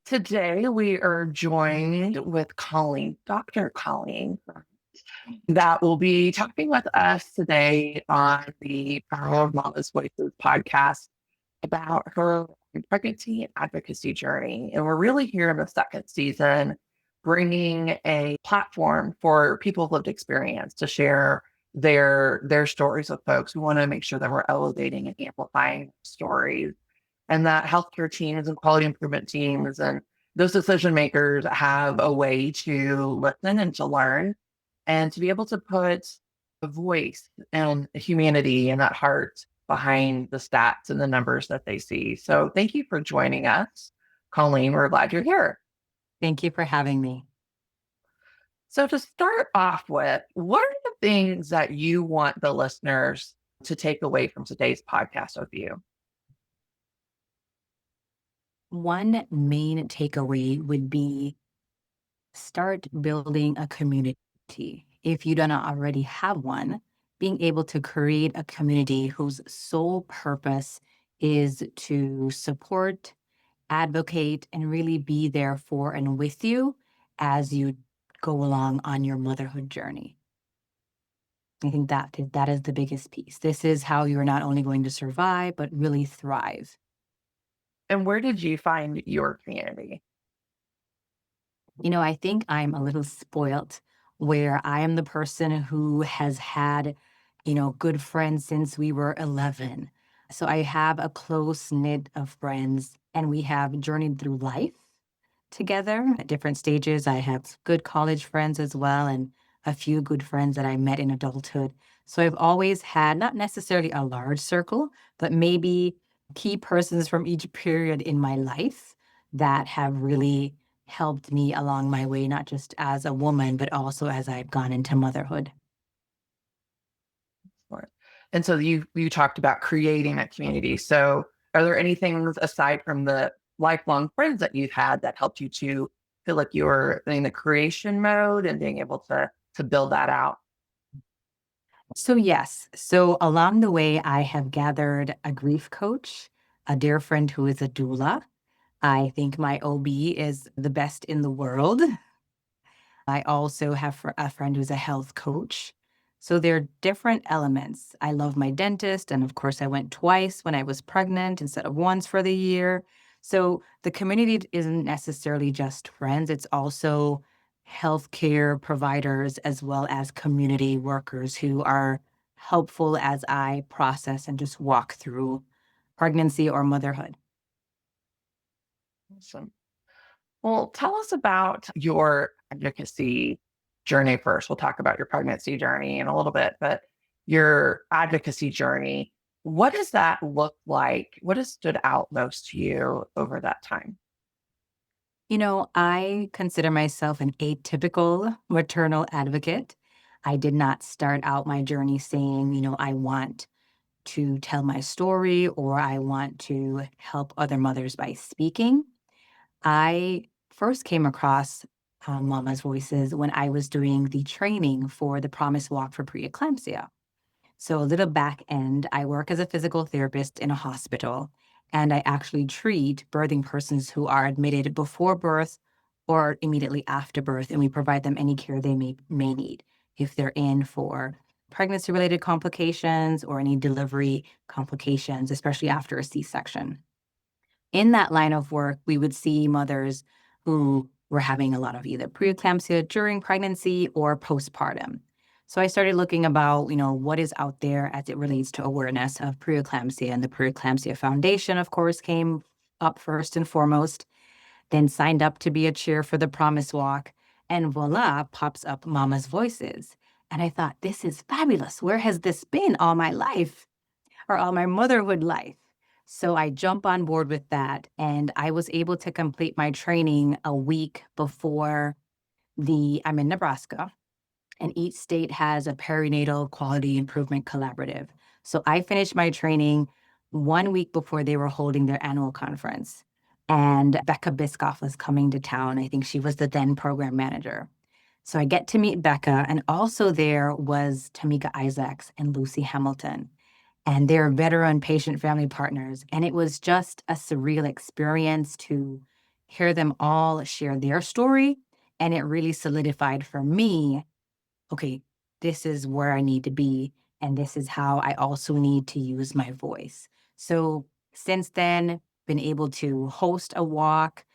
Today we are joined with Dr. Colleen, that will be talking with us today on the Power of Mama's Voices podcast about her pregnancy and advocacy journey. And we're really here in the second season, bringing a platform for people with lived experience to share their stories with folks. We want to make sure that we're elevating and amplifying stories, and that healthcare teams and quality improvement teams and those decision makers have a way to listen and to learn and to be able to put a voice and humanity and that heart behind the stats and the numbers that they see. So thank you for joining us, Colleen. We're glad you're here. Thank you for having me. So to start off with, what are the things that you want the listeners to take away from today's podcast with you? One main takeaway would be start building a community. If you do not already have one, being able to create a community whose sole purpose is to support, advocate, and really be there for and with you as you go along on your motherhood journey. I think that is the biggest piece. This is how you're not only going to survive, but really thrive. And where did you find your community? I think I'm a little spoilt where I am the person who has had, good friends since we were 11. So I have a close knit of friends and we have journeyed through life together at different stages. I have good college friends as well and a few good friends that I met in adulthood. So I've always had not necessarily a large circle, but maybe key persons from each period in my life that have really helped me along my way, not just as a woman, but also as I've gone into motherhood. And so you talked about creating a community. So are there any things aside from the lifelong friends that you've had that helped you to feel like you're in the creation mode and being able to build that out? So, yes. So, along the way, I have gathered a grief coach, a dear friend who is a doula. I think my OB is the best in the world. I also have a friend who's a health coach. So there are different elements. I love my dentist. And of course, I went twice when I was pregnant instead of once for the year. So the community isn't necessarily just friends, it's also healthcare providers as well as community workers who are helpful as I process and just walk through pregnancy or motherhood. Awesome. Well, tell us about your advocacy journey first. We'll talk about your pregnancy journey in a little bit, but your advocacy journey, what does that look like? What has stood out most to you over that time? I consider myself an atypical maternal advocate. I did not start out my journey saying, I want to tell my story or I want to help other mothers by speaking. I first came across Mama's Voices when I was doing the training for the Promise Walk for preeclampsia. So, a little back end, I work as a physical therapist in a hospital, and I actually treat birthing persons who are admitted before birth or immediately after birth, and we provide them any care they may need if they're in for pregnancy related complications or any delivery complications, especially after a C section. In that line of work, we would see mothers who were having a lot of either preeclampsia during pregnancy or postpartum. So I started looking about, what is out there as it relates to awareness of preeclampsia. And the Preeclampsia Foundation, of course, came up first and foremost, then signed up to be a chair for the Promise Walk. And voila, pops up Mama's Voices. And I thought, this is fabulous. Where has this been all my life or all my motherhood life? So I jump on board with that. And I was able to complete my training a week before I'm in Nebraska, and each state has a perinatal quality improvement collaborative. So I finished my training 1 week before they were holding their annual conference. And Becca Biscoff was coming to town. I think she was the then program manager. So I get to meet Becca, and also there was Tamika Isaacs and Lucy Hamilton. And they're veteran patient family partners. And it was just a surreal experience to hear them all share their story. And it really solidified for me, okay, this is where I need to be. And this is how I also need to use my voice. So since then, been able to host a walk,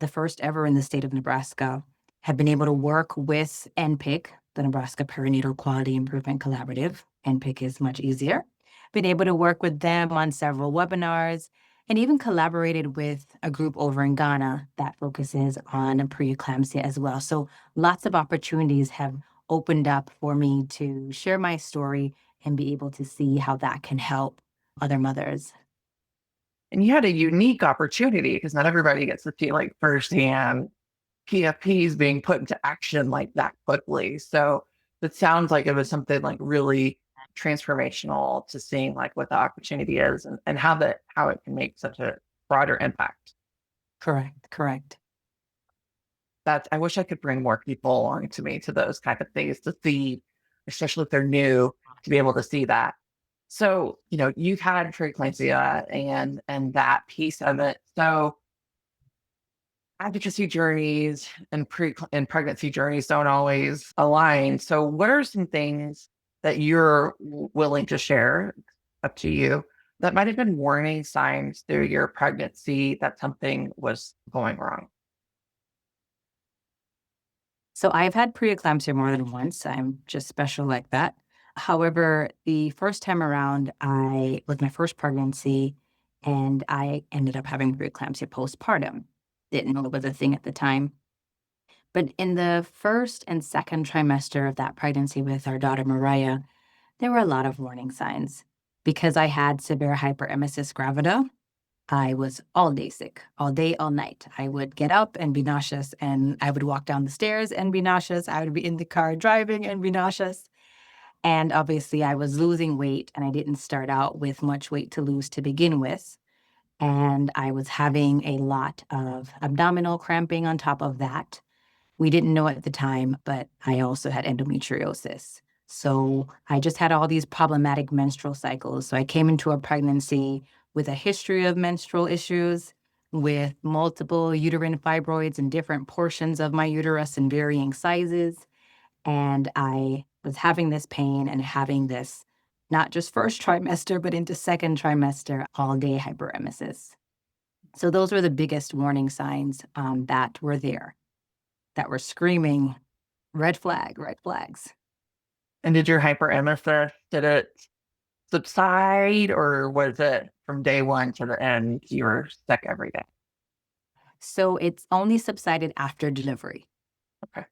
the first ever in the state of Nebraska, have been able to work with NPIC, the Nebraska Perinatal Quality Improvement Collaborative. NPIC is much easier. Been able to work with them on several webinars and even collaborated with a group over in Ghana that focuses on preeclampsia as well. So lots of opportunities have opened up for me to share my story and be able to see how that can help other mothers. And you had a unique opportunity because not everybody gets to see like firsthand PFPs being put into action like that quickly. So it sounds like it was something like really transformational to seeing like what the opportunity is and how it can make such a broader impact. Correct, correct. That's I wish I could bring more people along to me to those kind of things to see, especially if they're new, to be able to see that. So, you've had preeclampsia and that piece of it. So advocacy journeys and pregnancy journeys don't always align. So what are some things that you're willing to share, up to you, that might have been warning signs through your pregnancy that something was going wrong? So I've had preeclampsia more than once. I'm just special like that. However, the first time around, I was my first pregnancy and I ended up having preeclampsia postpartum. Didn't know it was a thing at the time. But in the first and second trimester of that pregnancy with our daughter Mariah, there were a lot of warning signs. Because I had severe hyperemesis gravida, I was all day sick, all day, all night. I would get up and be nauseous, and I would walk down the stairs and be nauseous. I would be in the car driving and be nauseous. And obviously, I was losing weight, and I didn't start out with much weight to lose to begin with. And I was having a lot of abdominal cramping on top of that. We didn't know at the time, but I also had endometriosis. So I just had all these problematic menstrual cycles. So I came into a pregnancy with a history of menstrual issues, with multiple uterine fibroids in different portions of my uterus in varying sizes. And I was having this pain and having this not just first trimester, but into second trimester, all day hyperemesis. So those were the biggest warning signs that were there, that were screaming, red flag, red flags. And did your hyperemesis, did it subside, or was it from day one to the end you were sick every day? So it's only subsided after delivery. Okay.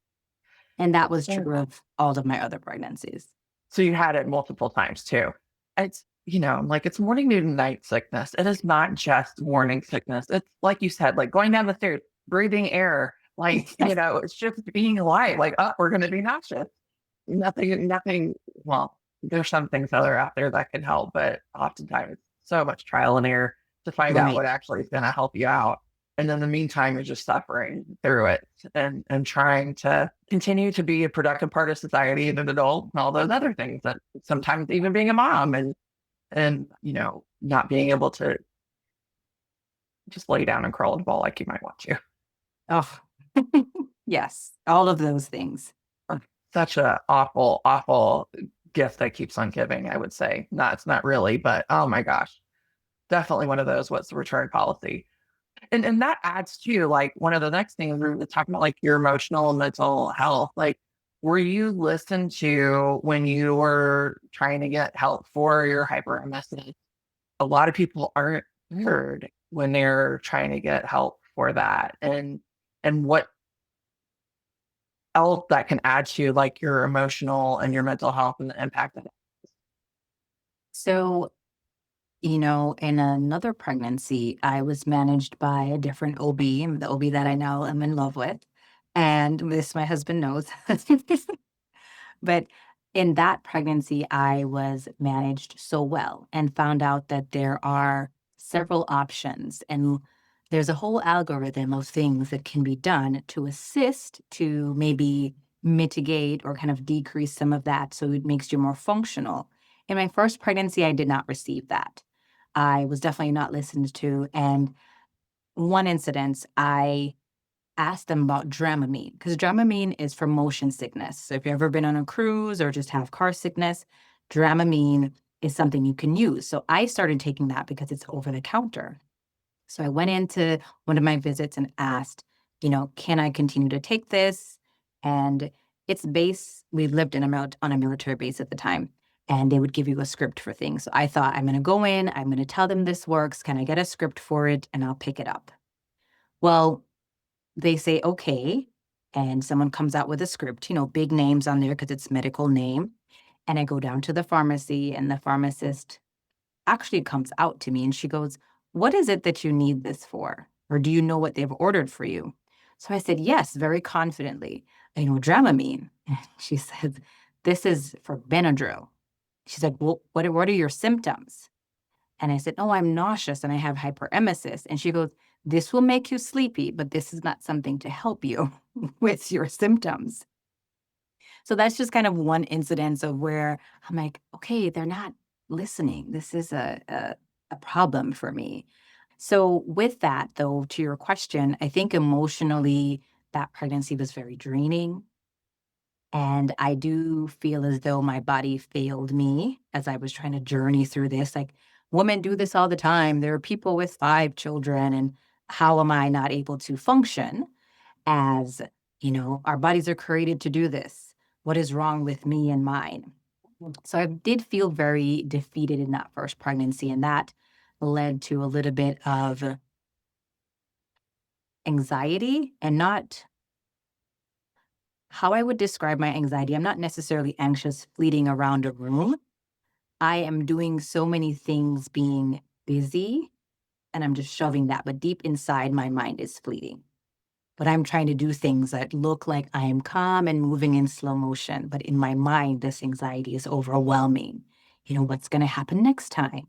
And that was So true of all of my other pregnancies. so you had it multiple times too. It's, like it's morning, noon, and night sickness. It is not just morning sickness. It's like you said, like going down the stairs, breathing air, like, it's just being alive, like, oh, we're going to be nauseous. Nothing. Well, there's some things that are out there that can help, but oftentimes it's so much trial and error to find out Right. what actually is going to help you out. And in the meantime, you're just suffering through it and trying to continue to be a productive part of society and an adult and all those other things that sometimes even being a mom and not being able to just lay down and curl in a ball like you might want to. Oh, yes, all of those things. Such a awful, awful gift that keeps on giving, I would say. Not it's not really, but oh my gosh. Definitely one of those, what's the return policy? And that adds to like one of the next things we're talking about, like your emotional and mental health. Like, were you listened to when you were trying to get help for your hyperemesis? A lot of people aren't heard when they're trying to get help for that. And what else that can add to like your emotional and your mental health and the impact of it. So, in another pregnancy, I was managed by a different OB, the OB that I now am in love with. And this my husband knows. But in that pregnancy, I was managed so well and found out that there are several options and there's a whole algorithm of things that can be done to assist to maybe mitigate or kind of decrease some of that so it makes you more functional. In my first pregnancy, I did not receive that. I was definitely not listened to. And one incident, I asked them about Dramamine because Dramamine is for motion sickness. So if you've ever been on a cruise or just have car sickness, Dramamine is something you can use. So I started taking that because it's over the counter. So I went into one of my visits and asked, can I continue to take this? And it's base, we lived on a military base at the time, and they would give you a script for things. So I thought, I'm going to go in, I'm going to tell them this works. Can I get a script for it? And I'll pick it up. Well, they say, okay. And someone comes out with a script, big names on there because it's medical name. And I go down to the pharmacy, and the pharmacist actually comes out to me and she goes, "What is it that you need this for? Or do you know what they've ordered for you?" So I said, "Yes," very confidently. Dramamine. And she said, "This is for Benadryl." She's like, "Well, what are your symptoms?" And I said, "Oh, I'm nauseous and I have hyperemesis." And she goes, "This will make you sleepy, but this is not something to help you with your symptoms." So that's just kind of one incidence of where I'm like, okay, they're not listening. This is a problem for me. So with that, though, to your question, I think emotionally that pregnancy was very draining. And I do feel as though my body failed me as I was trying to journey through this. Like, women do this all the time. There are people with 5 children, and how am I not able to function as, our bodies are created to do this? What is wrong with me and mine? So I did feel very defeated in that first pregnancy, and that led to a little bit of anxiety, and not how I would describe my anxiety. I'm not necessarily anxious fleeting around a room. I am doing so many things being busy, and I'm just shoving that. But deep inside, my mind is fleeting. But I'm trying to do things that look like I am calm and moving in slow motion. But in my mind, this anxiety is overwhelming. What's going to happen next time?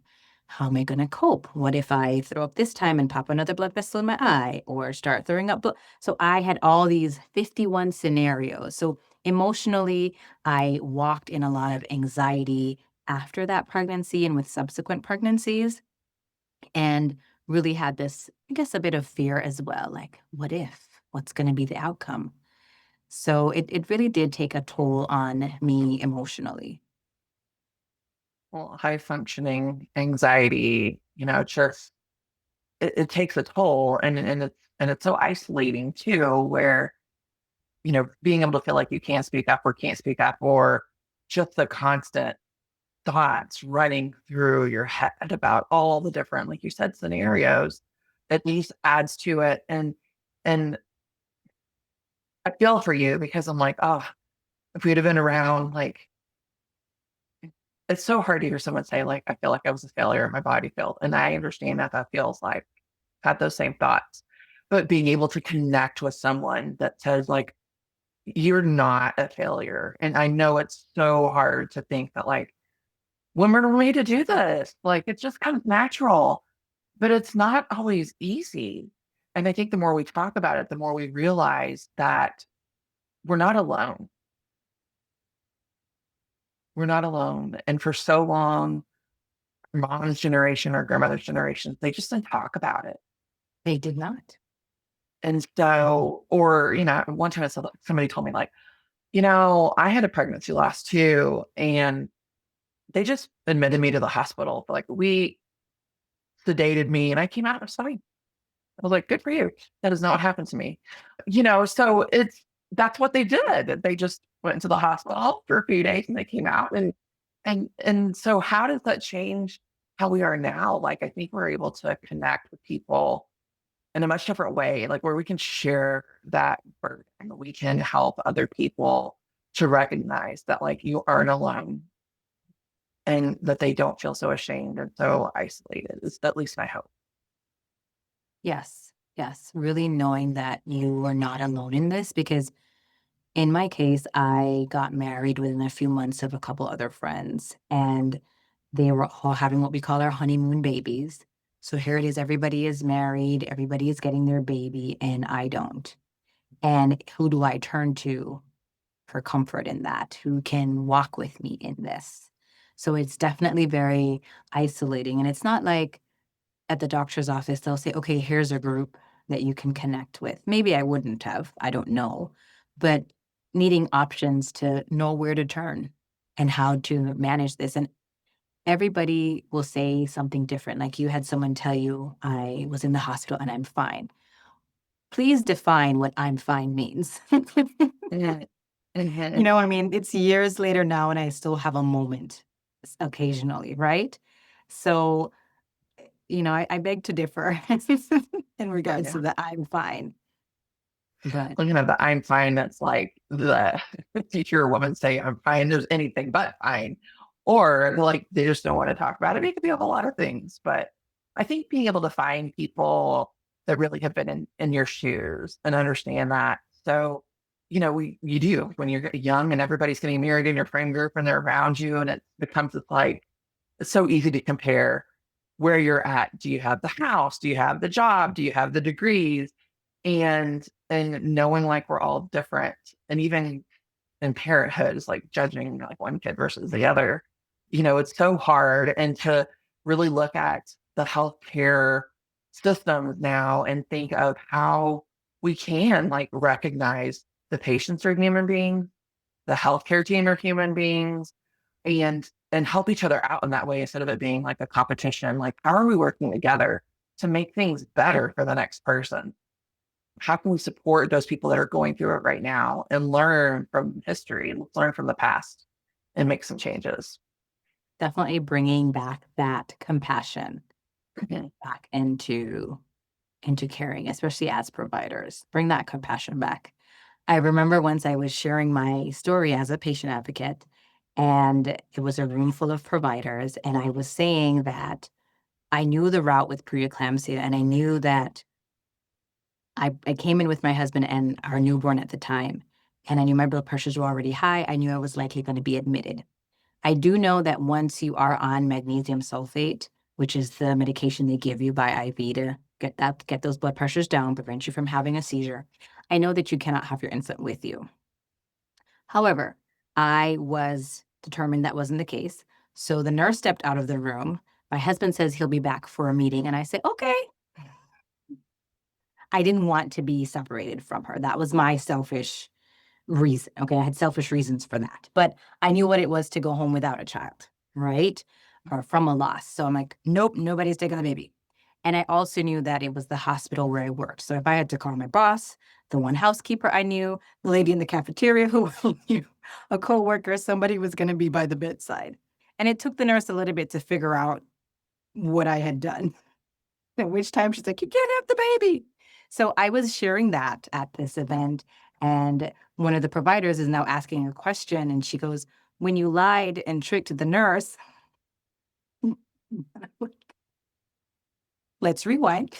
How am I going to cope? What if I throw up this time and pop another blood vessel in my eye or start throwing up? So I had all these 51 scenarios. So emotionally, I walked in a lot of anxiety after that pregnancy and with subsequent pregnancies, and really had this, I guess, a bit of fear as well. Like, what if? What's going to be the outcome? So it really did take a toll on me emotionally. Well, high functioning anxiety, just it takes a toll, and it's so isolating too, where being able to feel like you can't speak up or can't speak up, or just the constant thoughts running through your head about all the different, like you said, scenarios, at least adds to it. And I feel for you because I'm like, oh, if we'd have been around, like, it's so hard to hear someone say, like, I feel like I was a failure, my body failed. And I understand that that feels like had those same thoughts. But being able to connect with someone that says, like, you're not a failure. And I know it's so hard to think that, like, women are made to do this. Like, it just comes natural, but it's not always easy. And I think the more we talk about it, the more we realize that we're not alone. We're not alone. And for so long, mom's generation or grandmother's generation, they just didn't talk about it. They did not. And so, or, one time somebody told me, like, I had a pregnancy loss too. And they just admitted me to the hospital for like a week, sedated me, and I came out, I was fine. I was like, good for you. That has not happened to me. So that's what they did. They just went into the hospital for a few days and they came out, and so how does that change how we are now? Like, I think we're able to connect with people in a much different way, like where we can share that burden. We can help other people to recognize that, like, you aren't alone, and that they don't feel so ashamed and so isolated. Is at least my hope. Yes. Yes. Really knowing that you were not alone in this, because in my case, I got married within a few months of a couple other friends, and they were all having what we call our honeymoon babies. So here it is, everybody is married, everybody is getting their baby, and I don't. And who do I turn to for comfort in that? Who can walk with me in this? So it's definitely very isolating. And it's not like at the doctor's office, they'll say, okay, here's a group that you can connect with. Maybe I wouldn't have, I don't know, but needing options to know where to turn and how to manage this. And everybody will say something different. Like you had someone tell you, I was in the hospital and I'm fine. Please define what I'm fine means. Mhm. You Mhm. know what I mean? It's years later now, and I still have a moment occasionally, right? So, I beg to differ in regards to Yeah. the I'm fine. But Looking at the I'm fine, that's like the if you hear a woman say I'm fine, there's anything but fine. Or like they just don't want to talk about it. It could be a whole lot of things. But I think being able to find people that really have been in your shoes and understand that. So, you do when you're young and everybody's getting married in your friend group and they're around you and it becomes this like it's so easy to compare where you're at. Do you have the house? Do you have the job? Do you have the degrees? And knowing like we're all different. And even in parenthood is like judging like one kid versus the other. It's so hard. And to really look at the healthcare systems now and think of how we can like recognize the patients are human beings, the healthcare team are human beings, and help each other out in that way instead of it being like a competition. Like, how are we working together to make things better for the next person? How can we support those people that are going through it right now and learn from history and learn from the past and make some changes? definitely bringing back that compassion Mhm. back into caring, especially as providers. Bring that compassion back. I remember once I was sharing my story as a patient advocate, and it was a room full of providers, and I was saying that I knew the route with preeclampsia, and I knew that I came in with my husband and our newborn at the time, and I knew my blood pressures were already high. I knew I was likely going to be admitted. I do know that once you are on magnesium sulfate, which is the medication they give you by IV to get those blood pressures down, prevent you from having a seizure, I know that you cannot have your infant with you. However, I was determined that wasn't the case. So the nurse stepped out of the room. My husband says he'll be back for a meeting, and I say, okay. I didn't want to be separated from her. That was my selfish reason. Okay. I had selfish reasons for that. But I knew what it was to go home without a child, right? Or from a loss. So I'm like, nope, nobody's taking the baby. And I also knew that it was the hospital where I worked. So if I had to call my boss, the one housekeeper I knew, the lady in the cafeteria who I knew, a coworker, somebody was going to be by the bedside. And it took the nurse a little bit to figure out what I had done. At which time she's like, you can't have the baby. So I was sharing that at this event. And one of the providers is now asking a question. And she goes, when you lied and tricked the nurse, let's rewind.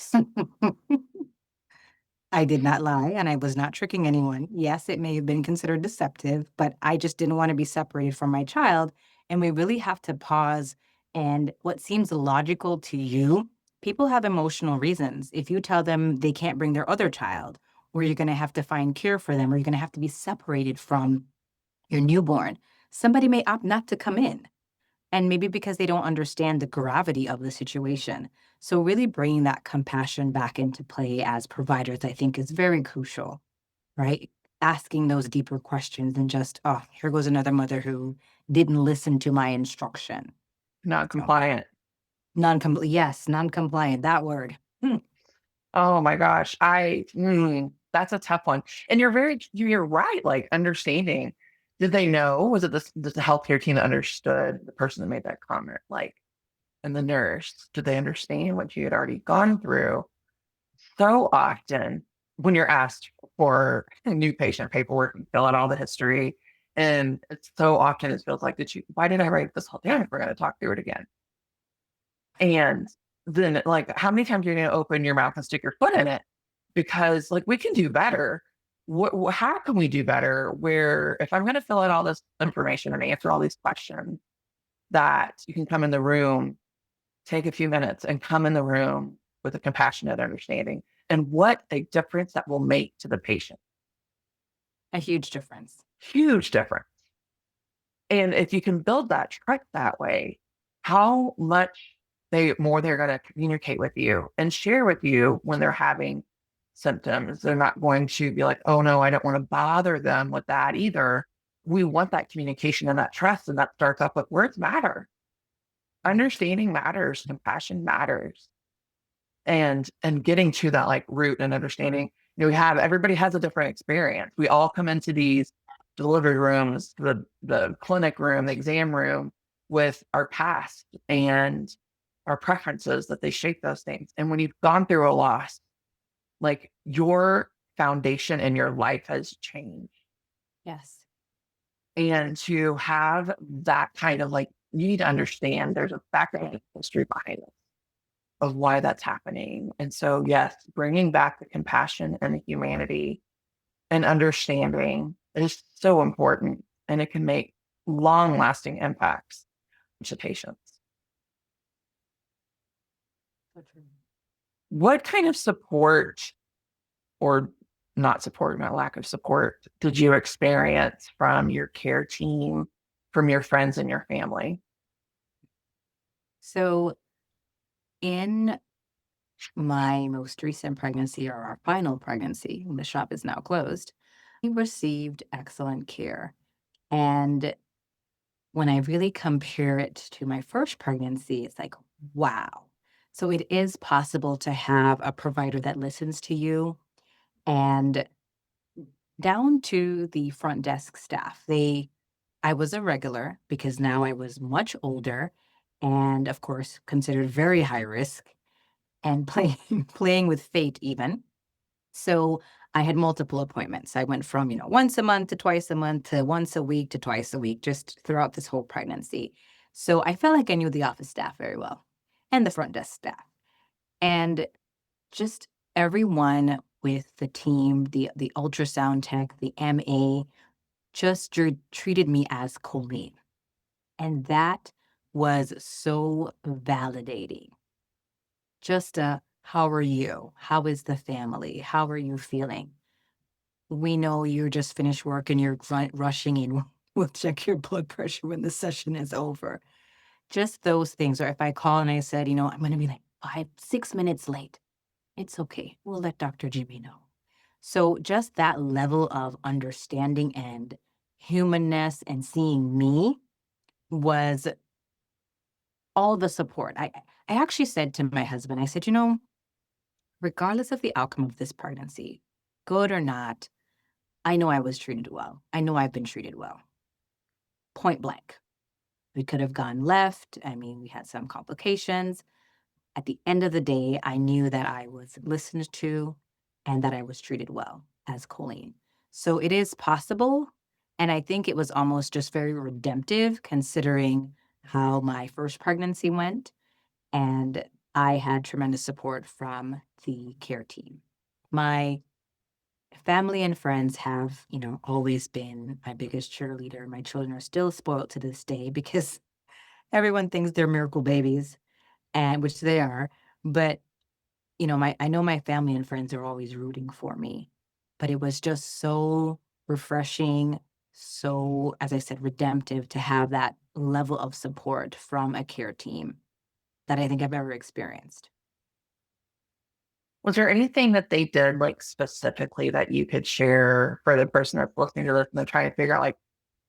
I did not lie and I was not tricking anyone. Yes, it may have been considered deceptive, but I just didn't want to be separated from my child. And we really have to pause. And what seems logical to you, people have emotional reasons. If you tell them they can't bring their other child, or you're going to have to find care for them, or you're going to have to be separated from your newborn, somebody may opt not to come in. And maybe because they don't understand the gravity of the situation. So, really bringing that compassion back into play as providers, I think, is very crucial, right? Asking those deeper questions than just, oh, here goes another mother who didn't listen to my instruction. Not So, compliant. yes, non compliant, that word. Hmm. Oh my gosh. That's a tough one. And you're right. Like understanding. Did they know? Was it the healthcare team that understood the person that made that comment? Like, and the nurse, did they understand what you had already gone through? So often when you're asked for new patient paperwork, you fill out all the history. And it's so often it feels like, why did I write this whole down if we're going to talk through it again? And then, like, how many times are you going to open your mouth and stick your foot in it? Because, like, we can do better. How can we do better? Where if I'm going to fill out all this information and answer all these questions, that you can come in the room, take a few minutes and come in the room with a compassionate understanding. And what a difference that will make to the patient. A huge difference. Huge difference. And if you can build that trust that way, how much they're going to communicate with you and share with you when they're having symptoms. They're not going to be like, oh no, I don't want to bother them with that either. We want that communication and that trust, and that starts up with words matter. Understanding matters, compassion matters, and getting to that like root and understanding. We have everybody has a different experience. We all come into these delivery rooms, the clinic room, the exam room, with our past and our preferences that they shape those things. And when you've gone through a loss, like your foundation in your life has changed. Yes. And to have that kind of like, you need to understand there's a background history behind it of why that's happening. And so, yes, bringing back the compassion and the humanity and understanding is so important. And it can make long lasting impacts to patients. So true. What kind of support or not support, not lack of support, did you experience from your care team, from your friends and your family? So in my most recent pregnancy, or our final pregnancy, the shop is now closed, we received excellent care. And when I really compare it to my first pregnancy, it's like, wow. So it is possible to have a provider that listens to you, and down to the front desk staff. I was a regular because now I was much older and of course considered very high risk and playing playing with fate even. So I had multiple appointments. I went from, once a month to twice a month to once a week to twice a week, just throughout this whole pregnancy. So I felt like I knew the office staff very well and the front desk staff. And just everyone with the team, the ultrasound tech, the MA, just treated me as Colleen. And that was so validating. Just how are you? How is the family? How are you feeling? We know you're just finished work and you're rushing in. We'll check your blood pressure when the session is over. Just those things. Or if I call and I said, I'm going to be like 6 minutes late. It's okay. We'll let Dr. Jimmy know. So just that level of understanding and humanness and seeing me was all the support. I actually said to my husband, I said, regardless of the outcome of this pregnancy, good or not, I know I was treated well. I know I've been treated well. Point blank. We could have gone left. I mean, we had some complications. At the end of the day, I knew that I was listened to and that I was treated well as Colleen. So it is possible. And I think it was almost just very redemptive considering how my first pregnancy went. And I had tremendous support from the care team. My family and friends have, always been my biggest cheerleader. My children are still spoiled to this day because everyone thinks they're miracle babies, and which they are. But, I know my family and friends are always rooting for me. But it was just so refreshing, so, as I said, redemptive to have that level of support from a care team that I think I've ever experienced. Was there anything that they did like specifically that you could share for the person that's listening to this and they're trying to figure out like,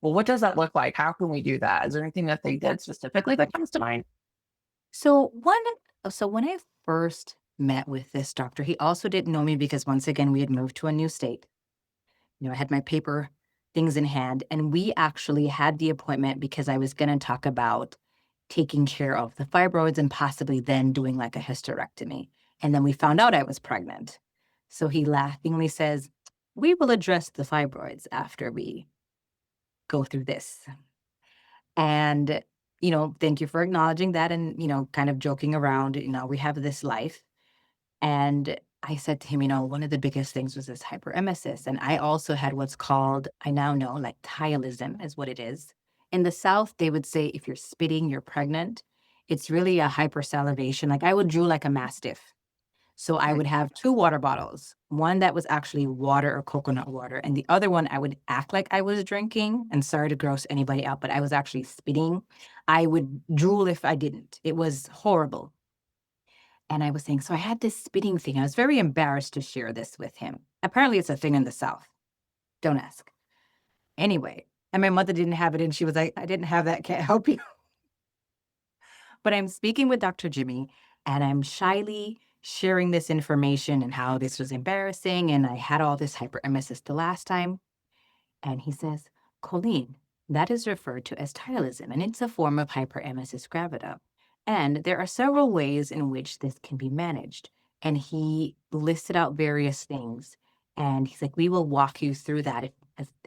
well, what does that look like? How can we do that? Is there anything that they did specifically that comes to mind? So when I first met with this doctor, he also didn't know me because once again we had moved to a new state. I had my paper things in hand, and we actually had the appointment because I was going to talk about taking care of the fibroids and possibly then doing like a hysterectomy. And then we found out I was pregnant. So he laughingly says, "We will address the fibroids after we go through this." And, thank you for acknowledging that and, kind of joking around, we have this life. And I said to him, one of the biggest things was this hyperemesis. And I also had what's called, I now know, like thylism is what it is. In the South, they would say if you're spitting, you're pregnant. It's really a hypersalivation. Like I would drool like a mastiff. So I would have two water bottles, one that was actually water or coconut water, and the other one I would act like I was drinking. And sorry to gross anybody out, but I was actually spitting. I would drool if I didn't. It was horrible. And I was saying, so I had this spitting thing. I was very embarrassed to share this with him. Apparently, it's a thing in the South. Don't ask. Anyway, and my mother didn't have it, and she was like, I didn't have that, can't help you. But I'm speaking with Dr. Jimmy, and I'm shyly sharing this information and how this was embarrassing. And I had all this hyperemesis the last time. And he says, Colleen, that is referred to as titalism, and it's a form of hyperemesis gravida. And there are several ways in which this can be managed. And he listed out various things. And he's like, we will walk you through that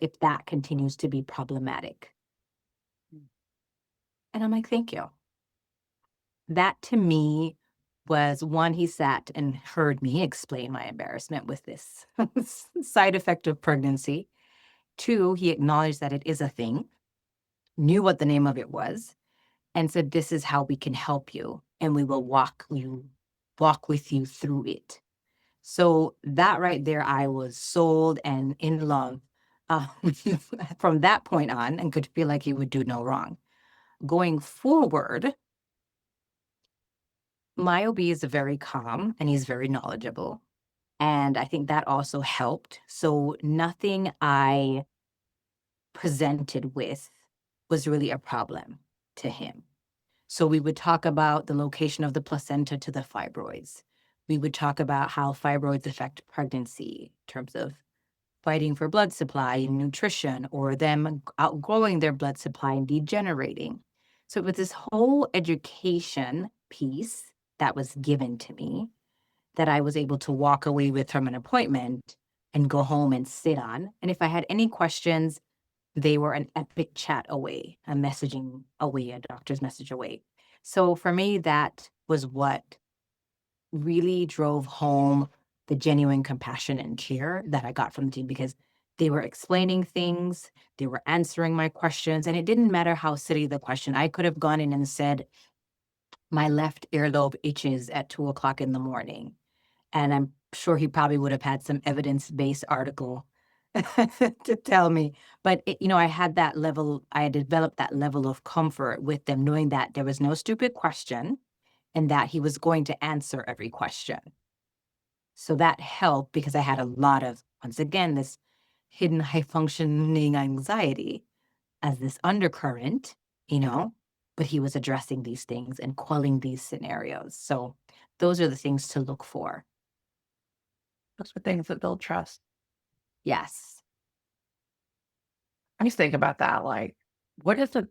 if that continues to be problematic. And I'm like, thank you. That to me was one, he sat and heard me explain my embarrassment with this side effect of pregnancy. Two, he acknowledged that it is a thing, knew what the name of it was, and said, this is how we can help you, and we will walk with you through it. So that right there, I was sold and in love from that point on, and could feel like he would do no wrong. Going forward, my OB is very calm and he's very knowledgeable. And I think that also helped. So nothing I presented with was really a problem to him. So we would talk about the location of the placenta to the fibroids. We would talk about how fibroids affect pregnancy in terms of fighting for blood supply and nutrition, or them outgrowing their blood supply and degenerating. So it was this whole education piece that was given to me that I was able to walk away with from an appointment and go home and sit on. And if I had any questions, they were an epic chat away, a messaging away, a doctor's message away. So for me, that was what really drove home the genuine compassion and care that I got from the team, because they were explaining things, they were answering my questions, and it didn't matter how silly the question. I could have gone in and said, my left earlobe itches at 2 o'clock in the morning. And I'm sure he probably would have had some evidence-based article to tell me. But, I had that level, I had developed that level of comfort with them, knowing that there was no stupid question and that he was going to answer every question. So that helped because I had a lot of, once again, this hidden high functioning anxiety as this undercurrent, but he was addressing these things and quelling these scenarios. So those are the things to look for. Those are things that build trust. Yes. I just think about that. Like, what is it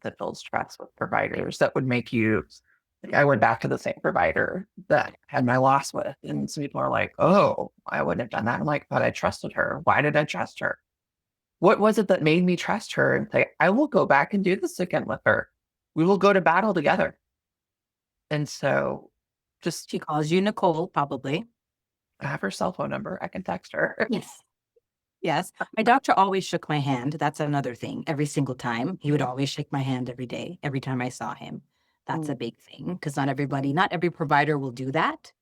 that builds trust with providers that would make you? I went back to the same provider that I had my loss with, and some people are like, "Oh, I wouldn't have done that." I'm like, "But I trusted her. Why did I trust her? What was it that made me trust her and say, I will go back and do this again with her. We will go to battle together." And so, just She calls you Nicole, probably. I have her cell phone number. I can text her. Yes. Yes. My doctor always shook my hand. That's another thing. Every single time, he would always shake my hand every day, every time I saw him. That's a big thing because not every provider will do that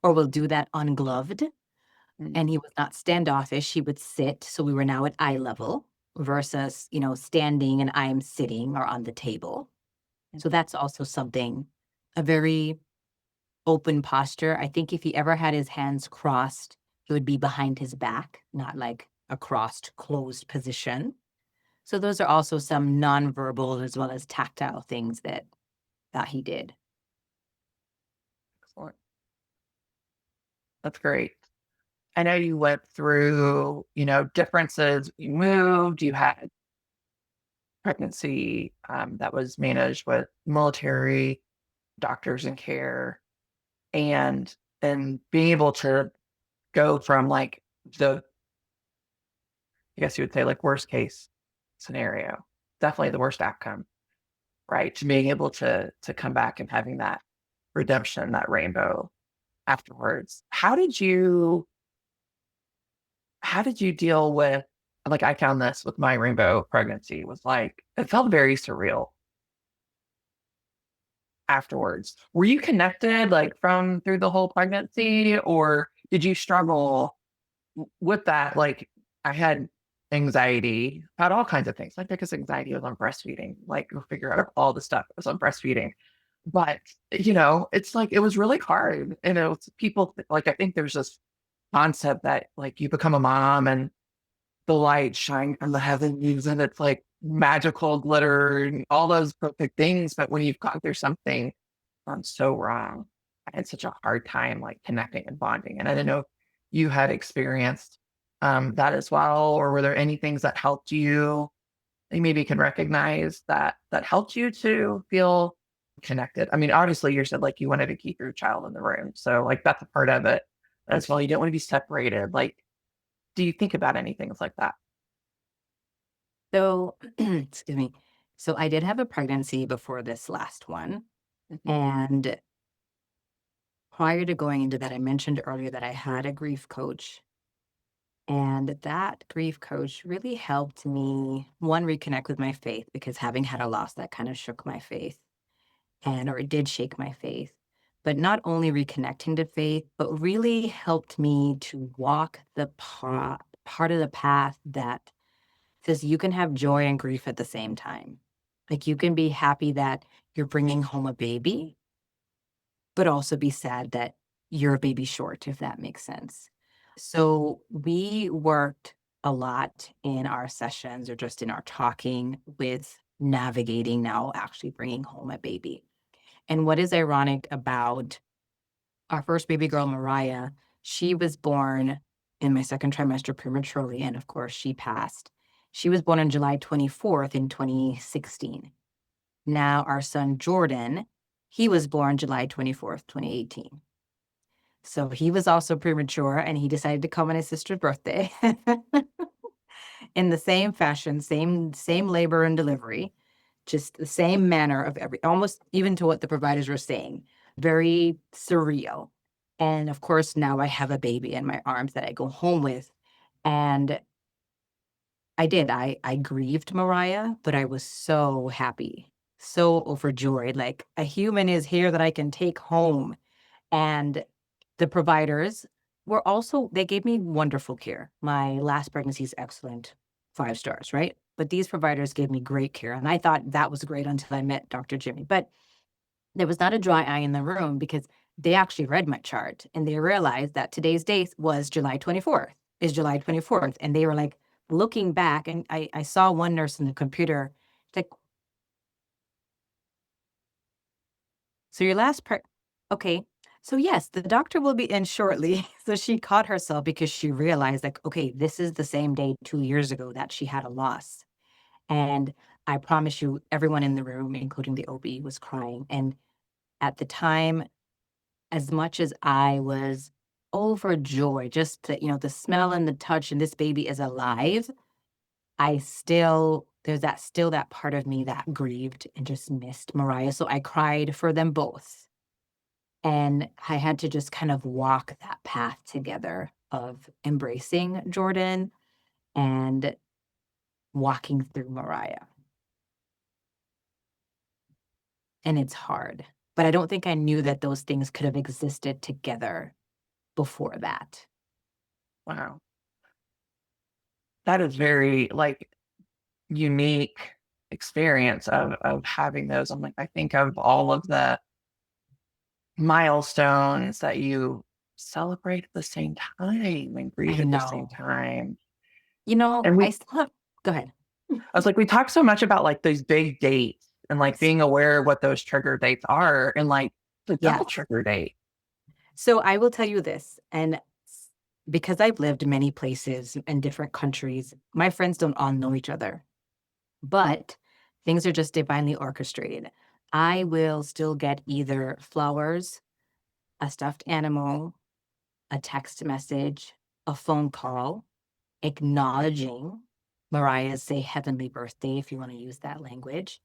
or will do that ungloved. And he was not standoffish. He would sit. So we were now at eye level versus, standing and I'm sitting or on the table. So that's also something, a very open posture. I think if he ever had his hands crossed, it would be behind his back, not like a crossed, closed position. So those are also some nonverbal as well as tactile things that he did. Excellent. That's great. I know you went through, differences. You moved, you had pregnancy that was managed with military doctors and care, and being able to go from like the, I guess you would say, like worst case scenario, definitely the worst outcome, right? To being able to come back and having that redemption, that rainbow afterwards. How did you deal with, like, I found this with my rainbow pregnancy was like, it felt very surreal. afterwards. Were you connected like from through the whole pregnancy, or did you struggle with that? Like I had anxiety about all kinds of things. My biggest anxiety was on breastfeeding. Like go figure out all the stuff that was on breastfeeding. But it's like it was really hard. And it was people like I think there's this concept that like you become a mom and the light shine from the heavens and it's like magical glitter and all those perfect things. But when you've gone through something so wrong, I had such a hard time like connecting and bonding. And I didn't know if you had experienced that as well, or were there any things that helped you that you maybe can recognize that helped you to feel connected? I mean, obviously you said like you wanted to keep your child in the room. So like that's a part of it as well. You didn't want to be separated. Like, do you think about any things like that? So, excuse me. So I did have a pregnancy before this last one. Mhm. And prior to going into that, I mentioned earlier that I had a grief coach. And that grief coach really helped me, one, reconnect with my faith because having had a loss that kind of shook my faith or it did shake my faith. But not only reconnecting to faith, but really helped me to walk the part of the path that says you can have joy and grief at the same time. Like you can be happy that you're bringing home a baby, but also be sad that you're a baby short, if that makes sense. So we worked a lot in our sessions or just in our talking with navigating now actually bringing home a baby. And what is ironic about our first baby girl, Mariah, she was born in my second trimester prematurely. And of course, she passed. She was born on July 24th in 2016. Now, our son, Jordan, he was born July 24th, 2018. So he was also premature and he decided to come on his sister's birthday in the same fashion, same labor and delivery, just the same manner of almost even to what the providers were saying, very surreal. And of course, now I have a baby in my arms that I go home with. And I grieved Mariah, but I was so happy, so overjoyed. Like a human is here that I can take home. And the providers they gave me wonderful care. My last pregnancy is excellent, 5 stars, right? But these providers gave me great care. And I thought that was great until I met Dr. Jimmy. But there was not a dry eye in the room because they actually read my chart and they realized that today's date was July 24th, is July 24th. And they were like looking back, and I saw one nurse in the computer, like, so your last okay. So yes, the doctor will be in shortly. So she caught herself because she realized like, okay, this is the same day 2 years ago that she had a loss. And I promise you, everyone in the room, including the OB, was crying. And at the time, as much as I was overjoyed, just the smell and the touch, and this baby is alive, there's that part of me that grieved and just missed Mariah. So I cried for them both. And I had to just kind of walk that path together of embracing Jordan and walking through Mariah. And it's hard, but I don't think I knew that those things could have existed together before that. Wow. That is very like unique experience of having those. I'm like, I think of all of the milestones that you celebrate at the same time and grieve I at the same know. time. I And still have go ahead. I was like, we talk so much about like these big dates and like Yes. being aware of what those trigger dates are and like the double Yes. trigger date. So I will tell you this, and because I've lived many places in different countries, my friends don't all know each other, but things are just divinely orchestrated. I will still get either flowers, a stuffed animal, a text message, a phone call acknowledging Mariah's, say, heavenly birthday, if you want to use that language.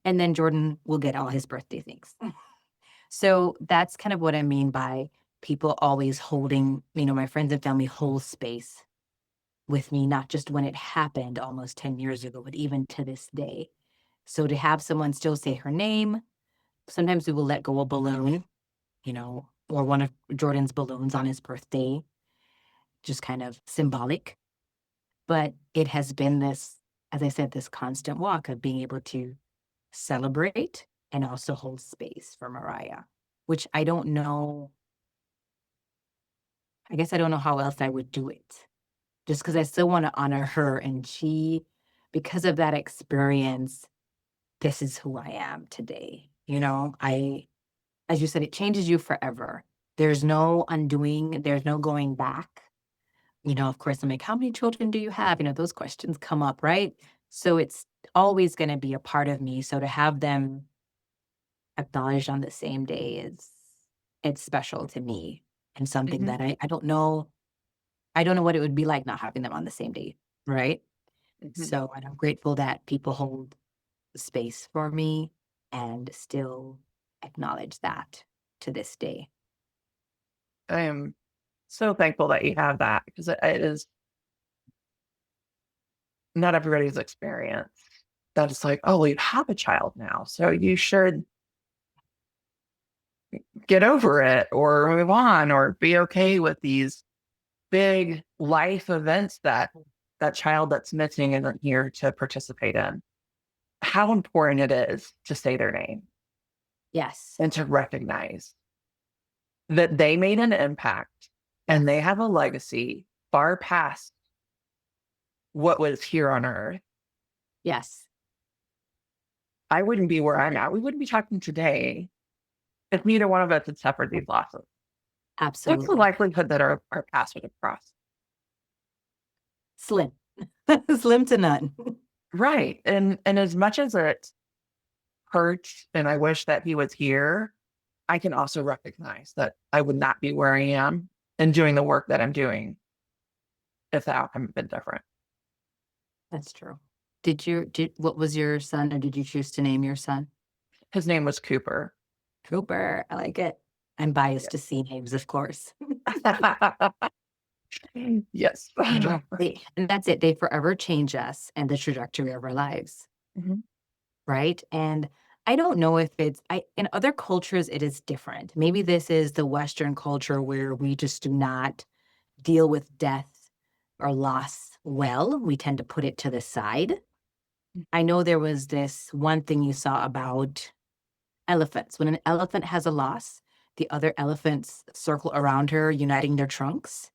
And then Jordan will get all his birthday things. So that's kind of what I mean by people always holding, my friends and family hold space with me, not just when it happened almost 10 years ago, but even to this day. So to have someone still say her name, Sometimes we will let go a balloon, or one of Jordan's balloons on his birthday, just kind of symbolic. But it has been this, as I said, this constant walk of being able to celebrate and also hold space for Mariah, which I don't know. I guess I don't know how else I would do it, just because I still want to honor her. And because of that experience, this is who I am today. As you said, it changes you forever. There's no undoing, there's no going back. Of course, I'm like, how many children do you have? Those questions come up, right? So it's always going to be a part of me. So to have them acknowledged on the same day it's special to me and something Hmm. that I don't know. I don't know what it would be like not having them on the same day, right? Hmm. So, and I'm grateful that people hold space for me and still acknowledge that to this day. I am so thankful that you have that because it is not everybody's experience. That it's like, oh, well, you have a child now, so you should get over it or move on or be okay with these big life events that that child that's missing isn't here to participate in. How important it is to say their name Yes. and to recognize that they made an impact and they Yes. have a legacy far past what was here on earth. Yes. I wouldn't be where I'm at. We wouldn't be talking today if neither one of us had suffered these losses. What's the Absolutely. likelihood that our paths would have crossed? Slim. Slim to none. Right. And as much as it hurts and I wish that he was here, I can also recognize that I would not be where I am and doing the work that I'm doing if the outcome had been different. That's true. What was your son, or did you choose to name your son? His name was Cooper. Cooper. I like it. I'm biased Yeah. to C names, of course. Yes. And that's it. They forever change us and the trajectory of our lives, Mhm. right? And I don't know if in other cultures, it is different. Maybe this is the Western culture where we just do not deal with death or loss well. We tend to put it to the side. I know there was this one thing you saw about elephants. When an elephant has a loss, the other elephants circle around her, uniting their trunks.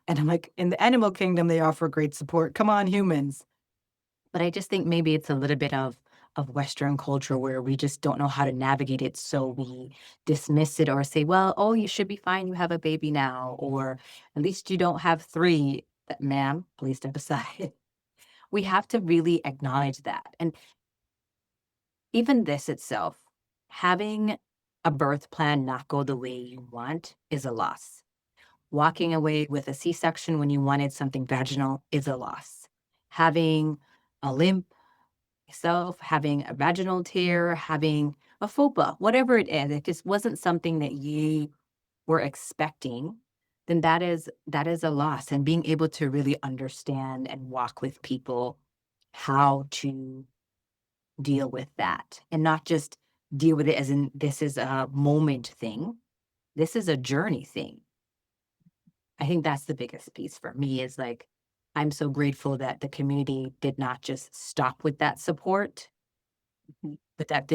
And I'm like, in the animal kingdom, they offer great support. Come on, humans. But I just think maybe it's a little bit of Western culture where we just don't know how to navigate it. So we dismiss it or say, well, oh, you should be fine. You have a baby now. Or at least you don't have three. That, ma'am, please step aside. We have to really acknowledge that. And even this itself, having a birth plan not go the way you want is a loss. Walking away with a C-section when you wanted something vaginal is a loss. Having a limp, having a vaginal tear, having a FOPA, whatever it is, it just wasn't something that you were expecting, then that is a loss. And being able to really understand and walk with people how to deal with that and not just deal with it as in this is a moment thing. This is a journey thing. I think that's the biggest piece for me is like, I'm so grateful that the community did not just stop with that support, but that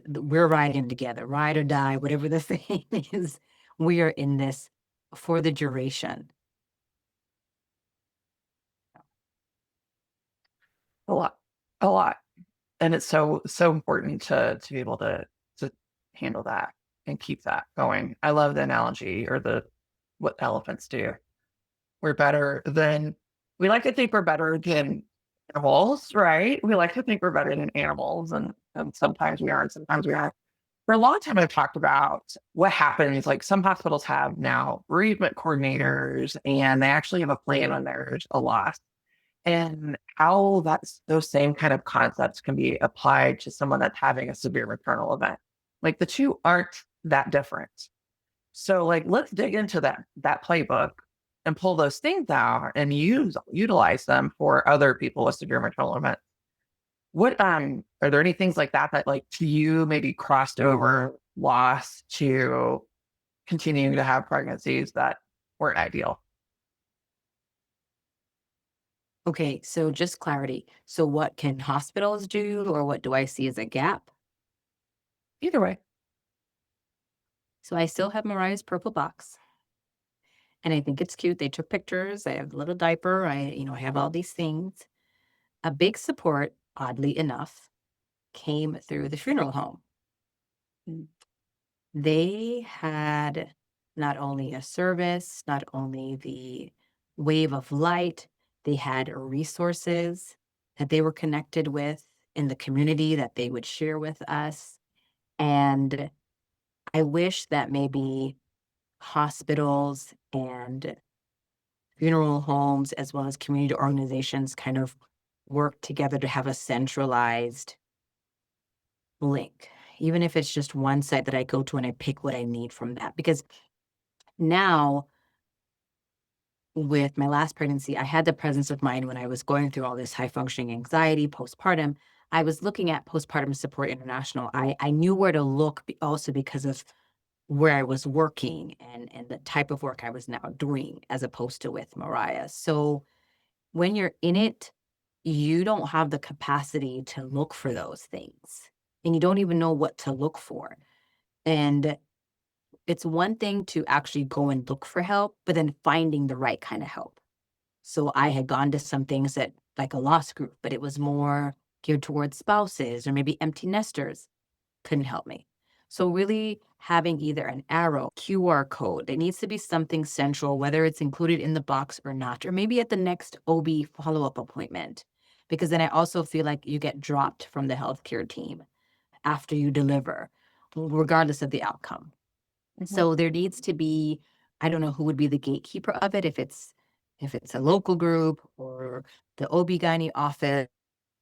we're riding together, ride or die, whatever the saying is. We are in this for the duration. A lot. A lot. And it's so important to be able to handle that and keep that going. I love the analogy or the what elephants do. We're better than we like to think we're better than animals, right? We like to think we're better than animals, and sometimes we aren't, sometimes we aren't. For a long time, I've talked about what happens. Like some hospitals have now bereavement coordinators, and they actually have a plan when there's a loss, and how that's those same kind of concepts can be applied to someone that's having a severe maternal event. Like the two aren't that different. So like let's dig into that playbook and pull those things out and utilize them for other people with severe maternal events. What are there any things like that that like to you maybe crossed over loss to continuing to have pregnancies that weren't ideal? Okay, so just clarity. So what can hospitals do, or what do I see as a gap? Either way. So I still have Mariah's purple box, and I think it's cute. They took pictures. I have the little diaper. I have all these things. A big support, oddly enough, came through the funeral home. Mm. They had not only a service, not only the wave of light, they had resources that they were connected with in the community that they would share with us. And I wish that maybe hospitals and funeral homes, as well as community organizations, kind of work together to have a centralized link, even if it's just one site that I go to and I pick what I need from that. Because now, with my last pregnancy, I had the presence of mind when I was going through all this high functioning anxiety postpartum. I was looking at Postpartum Support International. I knew where to look also because of where I was working and the type of work I was now doing as opposed to with Mariah. So when you're in it, you don't have the capacity to look for those things, and you don't even know what to look for. And it's one thing to actually go and look for help, but then finding the right kind of help. So I had gone to some things that like a loss group, but it was more geared towards spouses or maybe empty nesters couldn't help me. So really having either an arrow, QR code, it needs to be something central, whether it's included in the box or not, or maybe at the next OB follow-up appointment. Because then I also feel like you get dropped from the healthcare team after you deliver, regardless of the outcome. Mhm. So there needs to be, I don't know who would be the gatekeeper of it, if it's a local group or the OB-GYN office,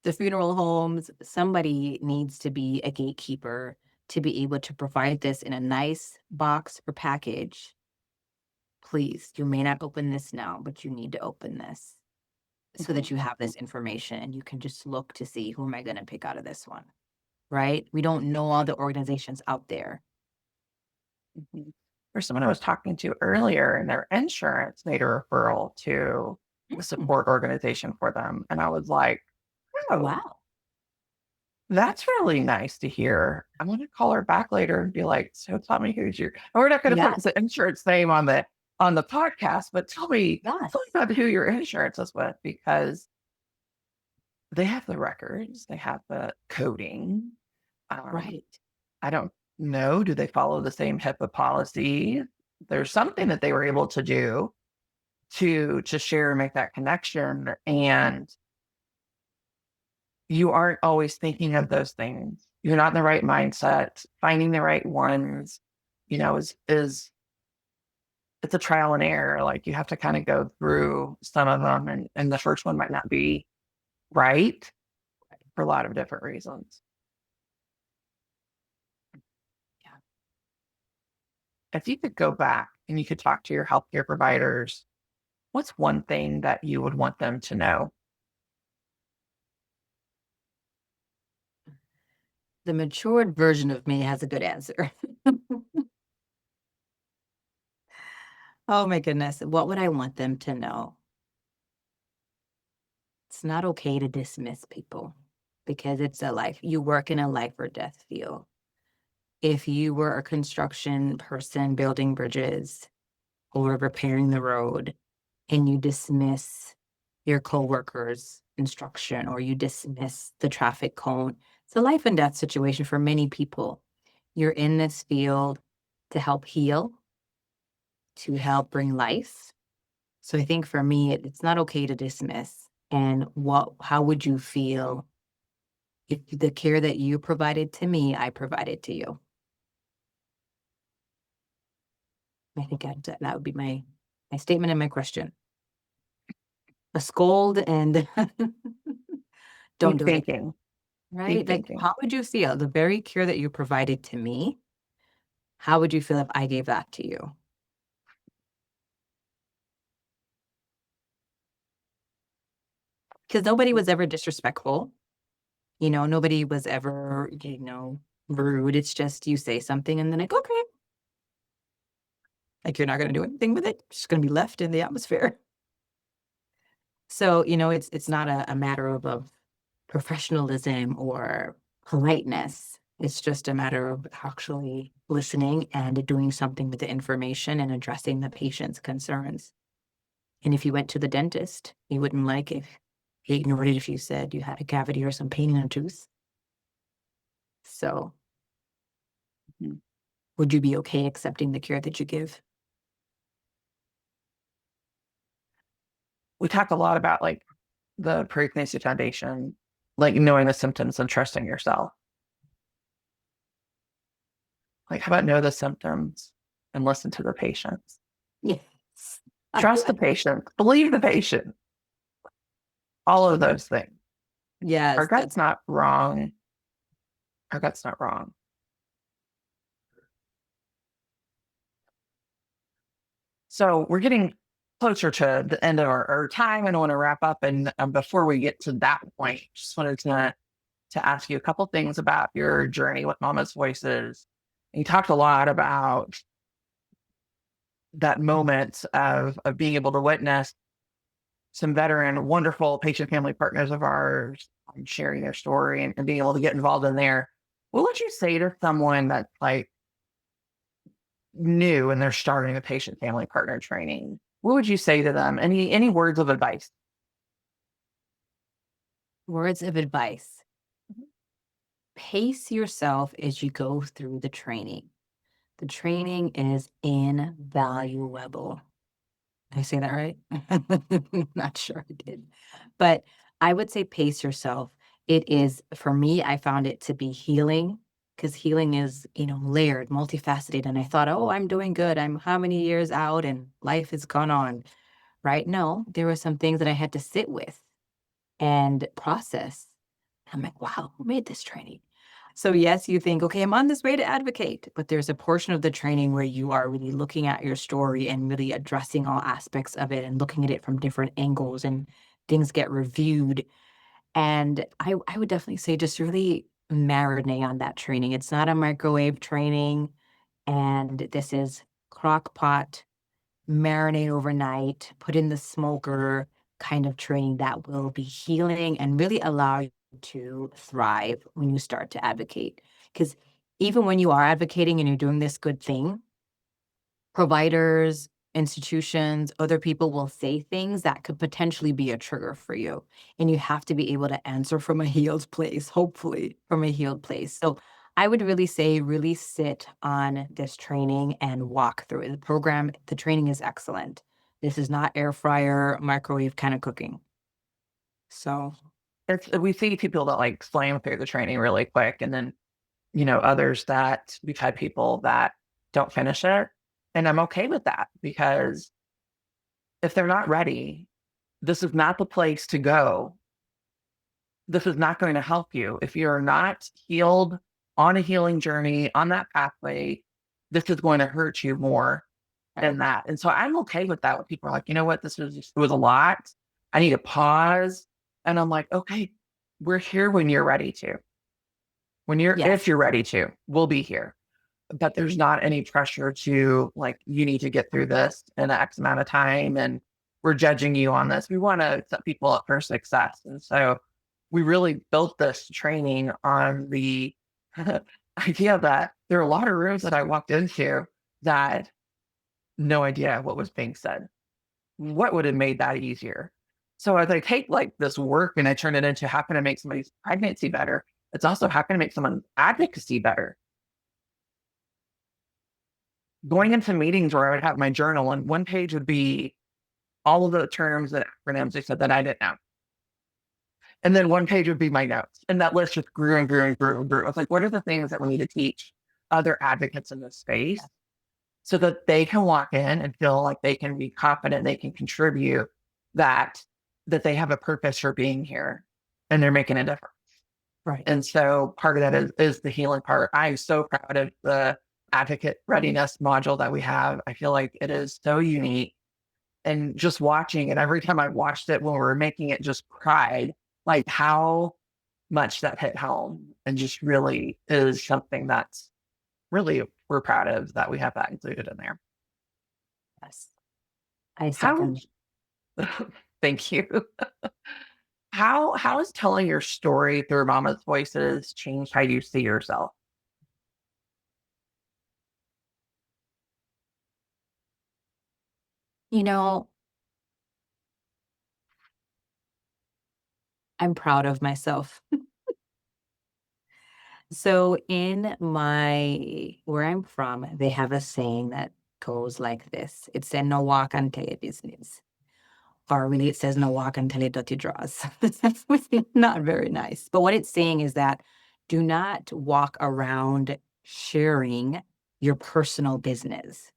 the funeral homes, somebody needs to be a gatekeeper to be able to provide this in a nice box or package. Please, you may not open this now, but you need to open this so Mhm. that you have this information and you can just look to see who am I going to pick out of this one, right? We don't know all the organizations out there. Mhm. There's someone I was talking to earlier, and their insurance made a referral to the Mm, support organization for them. And I was like, oh, wow. that's really nice to hear. I'm going to call her back later and be like, so tell me who's your, and we're not going to put Yes. the insurance name on the podcast, but tell me Yes. about who your insurance is with, because they have the records, they have the coding. Um, Right. I don't know. Do they follow the same HIPAA policy? There's something that they were able to do to share and make that connection. And you aren't always thinking of those things. You're not in the right mindset. Finding the right ones, is it's a trial and error. Like you have to kind of go through some of them, and the first one might not be right for a lot of different reasons. Yeah. If you could go back and you could talk to your healthcare providers, what's one thing that you would want them to know? The matured version of me has a good answer. Oh my goodness. What would I want them to know? It's not okay to dismiss people because it's a life. You work in a life or death field. If you were a construction person building bridges or repairing the road and you dismiss your coworkers' instruction or you dismiss the traffic cone, it's a life and death situation for many people. You're in this field to help heal, to help bring life. So I think for me, it's not okay to dismiss. And how would you feel if the care that you provided to me, I provided to you? I think that would be my statement and my question. A scold and don't Deep do it again, thinking, deep right? Like, thinking. how would you feel? The very care that you provided to me, how would you feel if I gave that to you? Because nobody was ever disrespectful. Nobody was ever, rude. It's just you say something and then like, okay. Like you're not going to do anything with it. It's just going to be left in the atmosphere. So, it's not a matter of professionalism or politeness. It's just a matter of actually listening and doing something with the information and addressing the patient's concerns. And if you went to the dentist, he wouldn't like if he ignored it if you said you had a cavity or some pain in a tooth. So, Mhm. would you be okay accepting the care that you give? We talk a lot about like the pregnancy foundation, like knowing the symptoms and trusting yourself. Like, how about know the symptoms and listen to the patients? Yes. Trust the patient, believe the patient, all of those things. Our Yes, gut's not wrong. Our gut's not wrong. So we're getting closer to the end of our time, and I want to wrap up. And before we get to that point, just wanted to ask you a couple things about your journey with Mama's Voices. You talked a lot about that moment of being able to witness some veteran, wonderful patient family partners of ours sharing their story and being able to get involved in there. What would you say to someone that's like new and they're starting a patient family partner training? What would you say to them? Any words of advice? words of advice. Pace yourself as you go through the training. The training is invaluable. Did I say that right? Not sure I did. But I would say pace yourself. It is, for me, I found it to be healing because healing is, layered, multifaceted. And I thought, oh, I'm doing good. I'm how many years out and life has gone on, right? No, there were some things that I had to sit with and process. I'm like, wow, who made this training? So, yes, you think, okay, I'm on this way to advocate, but there's a portion of the training where you are really looking at your story and really addressing all aspects of it and looking at it from different angles and things get reviewed. And I would definitely say just really marinate on that training. It's not a microwave training, and this is crock pot marinate overnight, put in the smoker kind of training that will be healing and really allow you to thrive when you start to advocate. Because even when you are advocating and you're doing this good thing, providers, institutions, other people will say things that could potentially be a trigger for you. And you have to be able to answer from a healed place, hopefully from a healed place. So I would really say, really sit on this training and walk through it. The training is excellent. This is not air fryer, microwave kind of cooking. So, We see people that like slam through the training really quick, and then others that we've had people that don't finish it, and I'm okay with that because if they're not ready, this is not the place to go. This is not going to help you. If you're not healed on a healing journey, on that pathway, this is going to hurt you more than right. that. And so I'm okay with that when people are like, you know what, it was a lot. I need to pause. And I'm like, okay, we're here when you're ready to. If Yes. you're ready to, we'll be here. But there's not any pressure to like, you need to get through this in X amount of time. And we're judging you on this. We want to set people up for success. And so we really built this training on the idea that there are a lot of rooms that I walked into that no idea what was being said. What would have made that easier? So as I take like this work and I turn it into how can I make somebody's pregnancy better? It's also how can I make someone's advocacy better? Going into meetings where I would have my journal and one page would be all of the terms and acronyms they said that I didn't know. And then one page would be my notes. And that list just grew and grew and grew and grew. I was like, what are the things that we need to teach other advocates in this space so that they can walk in and feel like they can be confident, they can contribute, that they have a purpose for being here and they're making a difference. Right. And so part of that is the healing part. I'm so proud of the advocate readiness module that we have. I feel like it is so unique. And just watching it, every time I watched it when we were making it, just pride, like how much that hit home and just really is something that's really we're proud of that we have that included in there. Yes, I How second. thank you. How has telling your story through Mama's Voices changed how you see yourself? You know, I'm proud of myself. So in where I'm from, they have a saying that goes like this. It said, no walk until your business. Or really, it says, no walk until your dirty draws. That's not very nice. But what it's saying is that do not walk around sharing your personal business.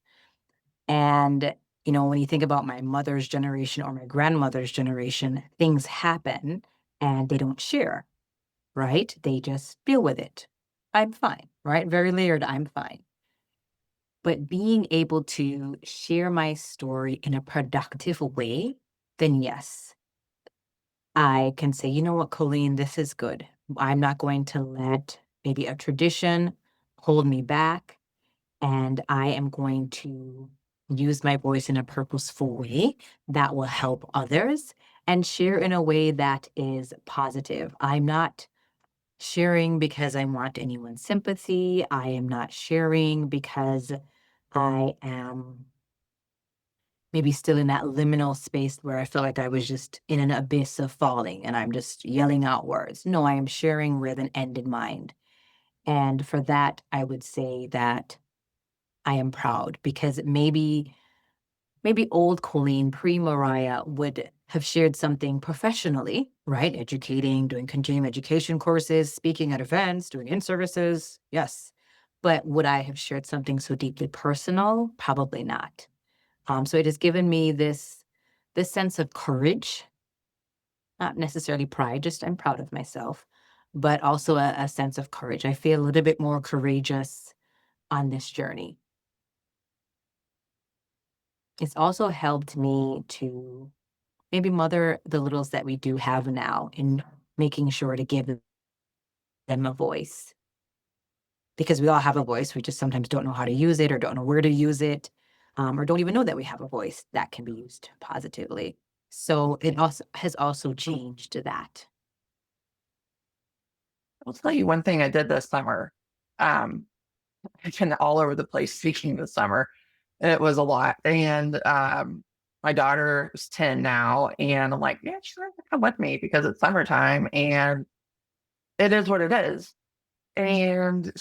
And, when you think about my mother's generation or my grandmother's generation, things happen and they don't share, right? They just deal with it. I'm fine, right? Very layered, I'm fine. But being able to share my story in a productive way, then yes, I can say, you know what, Colleen, this is good. I'm not going to let maybe a tradition hold me back. And I am going to use my voice in a purposeful way that will help others and share in a way that is positive. I'm not sharing because I want anyone's sympathy. I am not sharing because I am maybe still in that liminal space where I feel like I was just in an abyss of falling and I'm just yelling out words. No, I am sharing with an end in mind. And for that, I would say that I am proud because maybe old Colleen, pre-Mariah, would have shared something professionally, right? Educating, doing continuing education courses, speaking at events, doing in-services, yes. But would I have shared something so deeply personal? Probably not. So it has given me this sense of courage, not necessarily pride, just I'm proud of myself, but also a sense of courage. I feel a little bit more courageous on this journey. It's also helped me to maybe mother the littles that we do have now in making sure to give them a voice because we all have a voice. We just sometimes don't know how to use it or don't know where to use it, or don't even know that we have a voice that can be used positively. So it also has also changed that. I'll tell you one thing I did this summer. Um, I've been all over the place speaking this summer. It was a lot. And my daughter is 10 now. And I'm like, yeah, she's going to come with me because it's summertime and it is what it is. And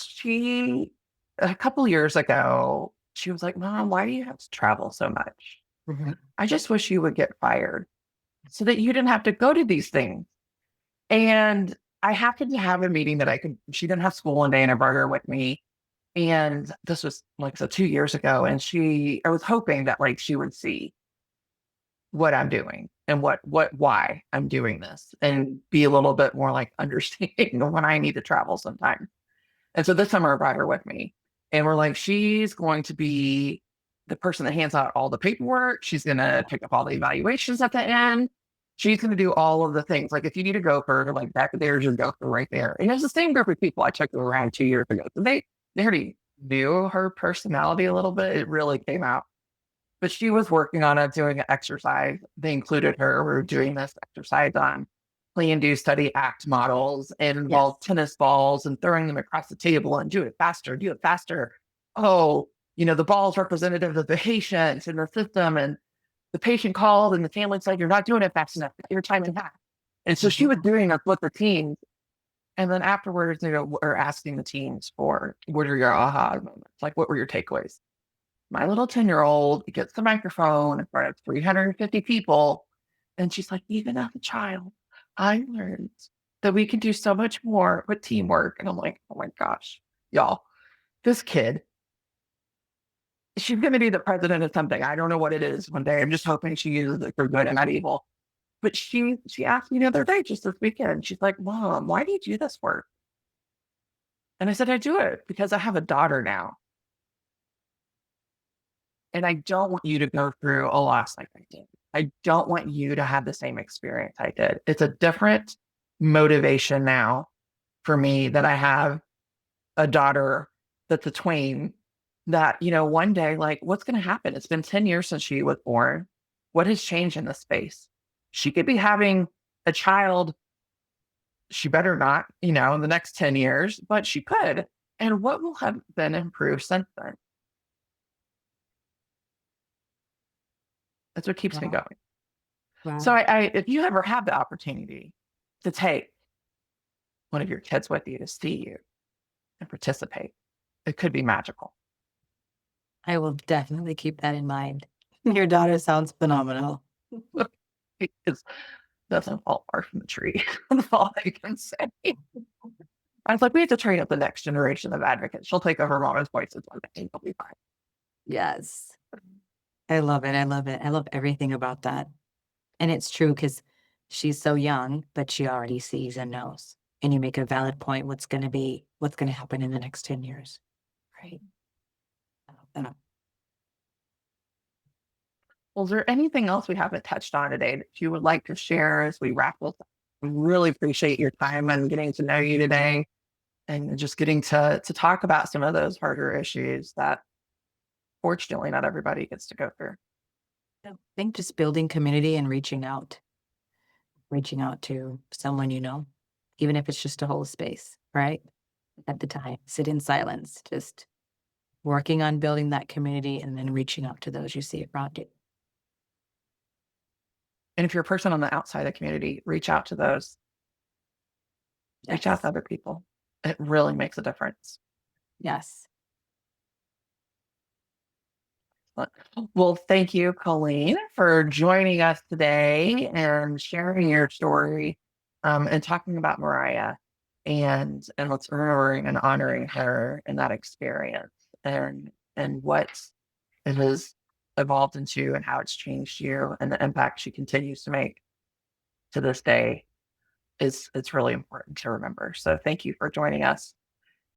a couple years ago, she was like, Mom, why do you have to travel so much? Mhm. I just wish you would get fired so that you didn't have to go to these things. And I happened to have a meeting she didn't have school one day and I brought her with me. And this was like so 2 years ago. And I was hoping that like she would see what I'm doing and why I'm doing this and be a little bit more like understanding of when I need to travel sometimes. And so this summer I brought her with me and we're like, she's going to be the person that hands out all the paperwork. She's going to pick up all the evaluations at the end. She's going to do all of the things. Like if you need a gopher, like back there's your gopher right there. And it's the same group of people I took her around 2 years ago. So they already knew her personality a little bit. It really came out. But she was working on it, doing an exercise. They included her. We were doing this exercise on plan, do, study, act models and Yes. involved tennis balls and throwing them across the table and do it faster, do it faster. Oh, the ball is representative of the patient and the system. And the patient called and the family said, you're not doing it fast enough. Your time in half. And so she Mhm. was doing this with the team. And then afterwards, we're asking the teams for what are your aha moments? Like, what were your takeaways? My little 10-year-old gets the microphone in front of 350 people. And she's like, even as a child, I learned that we can do so much more with teamwork. And I'm like, oh my gosh, y'all, this kid, she's going to be the president of something. I don't know what it is one day. I'm just hoping she uses it for good and not evil. But she asked me the other day, just this weekend, she's like, Mom, why do you do this work? And I said, I do it because I have a daughter now. And I don't want you to go through a loss like I did. I don't want you to have the same experience I did. It's a different motivation now for me that I have a daughter that's a tween, that, one day, like, what's going to happen? It's been 10 years since she was born. What has changed in this space? She could be having a child. She better not, in the next 10 years, but she could. And what will have been improved since then? That's what keeps me Wow. going. So Wow. if you ever have the opportunity to take one of your kids with you to see you and participate, it could be magical. I will definitely keep that in mind. Your daughter sounds phenomenal. It doesn't fall far from the tree. That's all I can say. I was like, we have to train up the next generation of advocates. She'll take over Mama's voices one day. It'll be fine. Yes. I love it. I love it. I love everything about that. And it's true because she's so young, but she already sees and knows. And you make a valid point. What's going to happen in the next 10 years? Right. Uh, Well, is there anything else we haven't touched on today that you would like to share as we wrap this up? I really appreciate your time and getting to know you today, and just getting to talk about some of those harder issues that fortunately not everybody gets to go through. I think just building community and reaching out to someone even if it's just to hold space, right? At the time, sit in silence, just working on building that community and then reaching out to those you see around you. And if you're a person on the outside of the community, reach out to those, reach out Yes. to other people. It really makes a difference. Yes. Well, thank you, Colleen, for joining us today and sharing your story, and talking about Mariah, and let's remembering and honoring her and that experience, and what it has evolved into and how it's changed you and the impact she continues to make to this day. It's really important to remember. So thank you for joining us.